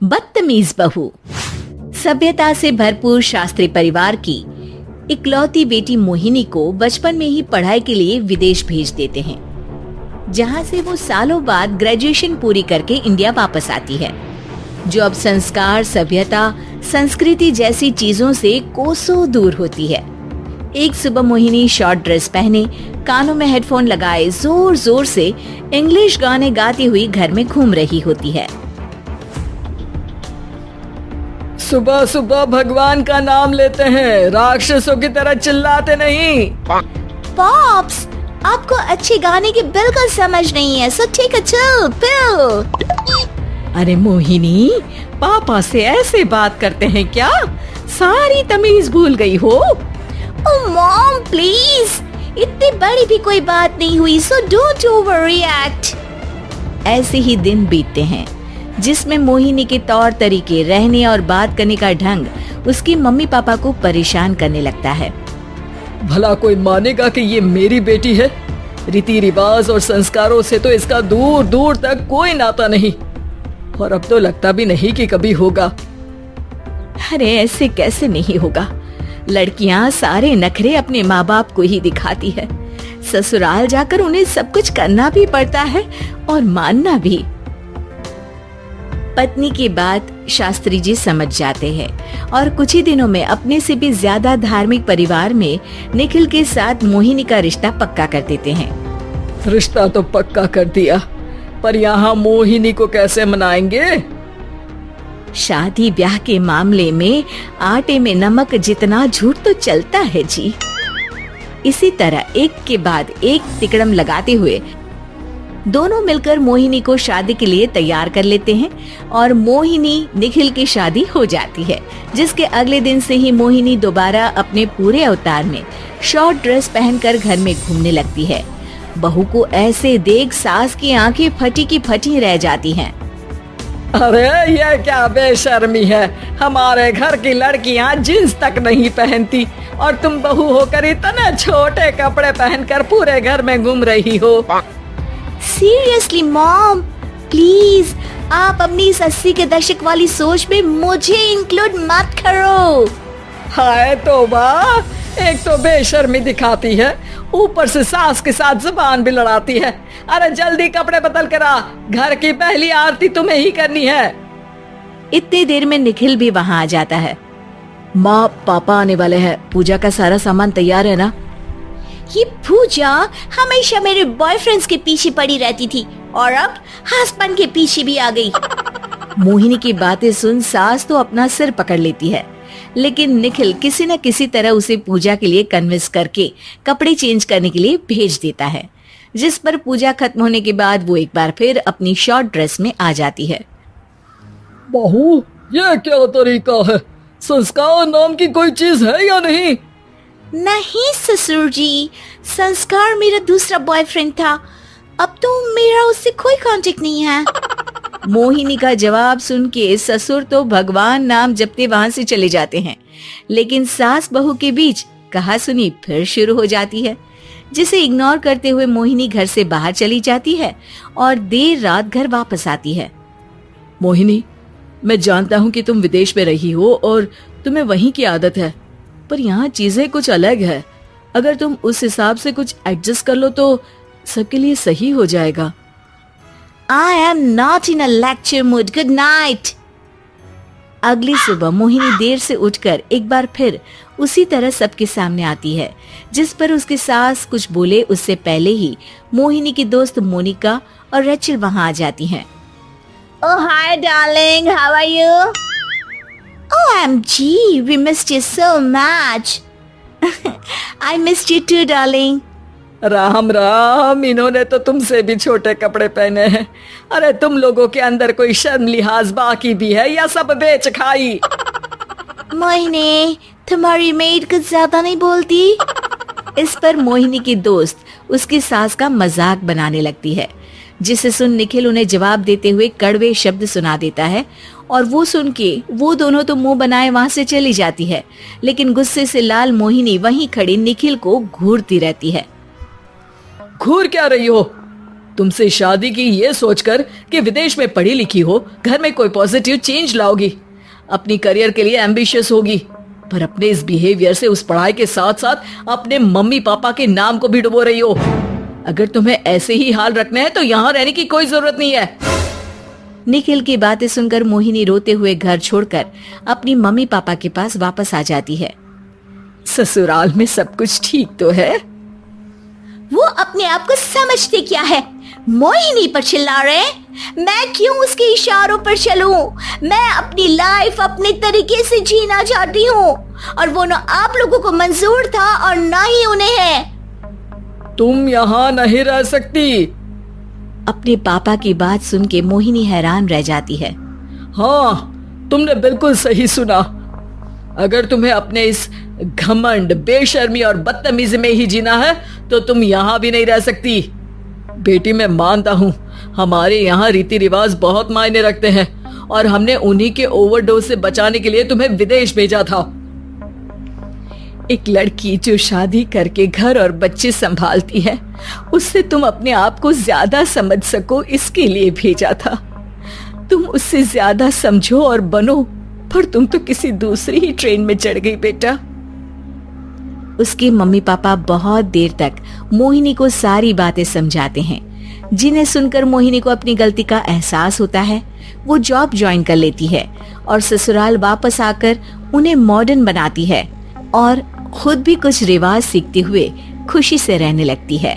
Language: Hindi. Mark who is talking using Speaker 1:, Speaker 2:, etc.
Speaker 1: बदतमीज बहू। सभ्यता से भरपूर शास्त्री परिवार की इकलौती बेटी मोहिनी को बचपन में ही पढ़ाई के लिए विदेश भेज देते हैं, जहां से वो सालों बाद ग्रेजुएशन पूरी करके इंडिया वापस आती है, जो अब संस्कार, सभ्यता, संस्कृति जैसी चीजों से कोसों दूर होती है। एक सुबह मोहिनी शॉर्ट ड्रेस पहने, कानों में हेडफोन लगाए जोर जोर से इंग्लिश गाने गाती हुई घर में घूम रही होती है।
Speaker 2: सुबह सुबह भगवान का नाम लेते हैं, राक्षसों की तरह चिल्लाते नहीं।
Speaker 1: पॉप्स, आपको अच्छे गाने की बिल्कुल समझ नहीं है, so take a chill pill.
Speaker 2: अरे मोहिनी, पापा से ऐसे बात करते हैं क्या? सारी तमीज भूल गई हो।
Speaker 1: ओह मॉम प्लीज, इतनी बड़ी भी कोई बात नहीं हुई, सो डोंट ओवर रिएक्ट। ऐसे ही दिन बीतते हैं जिसमें मोहिनी के तौर तरीके, रहने और बात करने का ढंग उसकी मम्मी पापा को परेशान करने लगता है।
Speaker 2: भला कोई मानेगा कि ये मेरी बेटी है? रीति रिवाज और संस्कारों से तो इसका दूर दूर तक कोई नाता नहीं, और अब तो लगता भी नहीं कि कभी होगा।
Speaker 1: अरे ऐसे कैसे नहीं होगा? लड़कियां सारे नखरे अपने माँ बाप को ही दिखाती है। ससुराल जाकर उन्हें सब कुछ करना भी पड़ता है और मानना भी। पत्नी की बात शास्त्री जी समझ जाते हैं और कुछ ही दिनों में अपने से भी ज्यादा धार्मिक परिवार में निखिल के साथ मोहिनी का रिश्ता पक्का कर देते हैं।
Speaker 2: रिश्ता तो पक्का कर दिया, पर यहाँ मोहिनी को कैसे मनाएंगे?
Speaker 1: शादी ब्याह के मामले में आटे में नमक जितना झूठ तो चलता है जी। इसी तरह एक के बाद एक तिकड़म लगाते हुए दोनों मिलकर मोहिनी को शादी के लिए तैयार कर लेते हैं और मोहिनी निखिल की शादी हो जाती है, जिसके अगले दिन से ही मोहिनी दोबारा अपने पूरे अवतार में शॉर्ट ड्रेस पहनकर घर में घूमने लगती है। बहू को ऐसे देख सास की आंखें फटी की फटी रह जाती हैं।
Speaker 2: अरे ये क्या बेशर्मी है, हमारे घर की लड़कियां जींस तक नहीं पहनती और तुम बहू होकर इतने छोटे कपड़े पहनकर पूरे घर में घूम रही हो।
Speaker 1: सीरियसली मॉम, प्लीज आप अपनी इस 80 के दशक वाली सोच में मुझे इंक्लूड मत करो।
Speaker 2: हाय तौबा, एक तो बेशर्मी दिखाती है, ऊपर से सास के साथ जुबान भी लड़ाती है। अरे जल्दी कपड़े बदल कर आ, घर की पहली आरती तुम्हें ही करनी है।
Speaker 1: इतनी देर में निखिल भी वहाँ आ जाता है।
Speaker 2: माँ पापा आने वाले हैं, पूजा का सारा सामान तैयार है ना?
Speaker 1: ये पूजा हमेशा मेरे बॉयफ्रेंड्स के पीछे पड़ी रहती थी और अब हस्बैंड के पीछे भी आ गई। मोहिनी की बातें सुन सास तो अपना सिर पकड़ लेती है, लेकिन निखिल किसी न किसी तरह उसे पूजा के लिए कन्विंस करके कपड़े चेंज करने के लिए भेज देता है, जिस पर पूजा खत्म होने के बाद वो एक बार फिर अपनी शॉर्ट ड्रेस में आ जाती है।
Speaker 2: बहू, ये क्या तरीका है? संस्कार नाम की कोई चीज है या नहीं?
Speaker 1: नहीं ससुर जी, संस्कार मेरा दूसरा बॉयफ्रेंड था, अब तो मेरा उससे कोई कांटेक्ट नहीं है। मोहिनी का जवाब सुन के ससुर तो भगवान नाम जपते वहाँ से चले जाते हैं, लेकिन सास बहू के बीच कहासुनी फिर शुरू हो जाती है, जिसे इग्नोर करते हुए मोहिनी घर से बाहर चली जाती है और देर रात घर वापस आती है।
Speaker 2: मोहिनी, मैं जानता हूँ कि तुम विदेश में रही हो और तुम्हें वहीं की आदत है, पर यहाँ चीजें कुछ अलग है। अगर तुम उस हिसाब से कुछ एडजस्ट कर लो तो सबके लिए सही हो जाएगा।
Speaker 1: I am not in a lecture mood. Good night. अगली सुबह मोहिनी देर से उठकर एक बार फिर उसी तरह सबके सामने आती है, जिस पर उसकी सास कुछ बोले उससे पहले ही मोहिनी की दोस्त मोनिका और रेचल वहाँ आ जाती हैं। Oh hi darling, how are you? OMG, we missed you so much. I missed you too darling.
Speaker 2: Ram Ram, इन्होंने तो तुमसे भी छोटे कपड़े पहने हैं। अरे तुम लोगों के अंदर कोई शर्म लिहाज बाकी भी है या सब बेच खाई?
Speaker 1: मोहिनी, तुम्हारी मेड कुछ ज्यादा नहीं बोलती? इस पर मोहिनी की दोस्त उसकी सास का मजाक बनाने लगती है, जिसे सुन निखिल उन्हें जवाब देते हुए कड़वे शब्द सुना देता है और वो सुन के वो दोनों तो मुंह बनाए वहाँ से चली जाती है, लेकिन गुस्से से लाल मोहिनी वहीं खड़ी निखिल को घूरती रहती है।
Speaker 2: घूर क्या रही हो? तुमसे शादी की ये सोचकर कि विदेश में पढ़ी लिखी हो, घर में कोई पॉजिटिव चेंज लाओगी, अपनी करियर के लिए एम्बिशियस होगी, पर अपने इस बिहेवियर से उस पढ़ाई के साथ साथ अपने मम्मी पापा के नाम को भी डुबो रही हो। अगर तुम्हें ऐसे ही हाल रखना है तो यहाँ रहने की कोई जरूरत नहीं है।
Speaker 1: निखिल की बातें सुनकर मोहिनी रोते हुए घर छोड़कर अपनी मम्मी पापा के पास वापस आ जाती है।
Speaker 2: ससुराल में सब कुछ ठीक तो है?
Speaker 3: वो अपने आप को समझते क्या है? मोहिनी पर चिल्ला रहे हैं? मैं क्यों उसके इशारों पर चलूं? मैं अपनी लाइफ अपने तरीके से जीना चाहती हूँ और वो ना आप लोगों को मंजूर था और ना ही उन्हें है।
Speaker 2: तुम यहाँ नहीं रह सकती।
Speaker 1: अपने पापा की बात सुन के मोहिनी हैरान रह जाती है।
Speaker 2: हाँ, तुमने बिल्कुल सही सुना। अगर तुम्हें अपने इस घमंड, बेशर्मी और बदतमीजी में ही जीना है तो तुम यहाँ भी नहीं रह सकती। बेटी, मैं मानता हूँ हमारे यहाँ रीति रिवाज बहुत मायने रखते हैं और हमने उन्हीं के ओवरडोज से बचाने के लिए तुम्हें विदेश भेजा था। एक लड़की जो शादी करके घर और बच्चे संभालती है, उससे तुम अपने आप को ज्यादा समझ सको इसके लिए भेजा था। तुम उससे ज्यादा समझो और बनो, पर तुम तो किसी दूसरी ही ट्रेन में चढ़ गई बेटा।
Speaker 1: उसके मम्मी पापा बहुत देर तक मोहिनी को सारी बातें समझाते हैं, जिन्हें सुनकर मोहिनी को अपनी गलती का एहसास होता है। वो जॉब ज्वाइन कर लेती है और ससुराल वापस आकर उन्हें मॉडर्न बनाती है और खुद भी कुछ रिवाज सीखते हुए खुशी से रहने लगती है।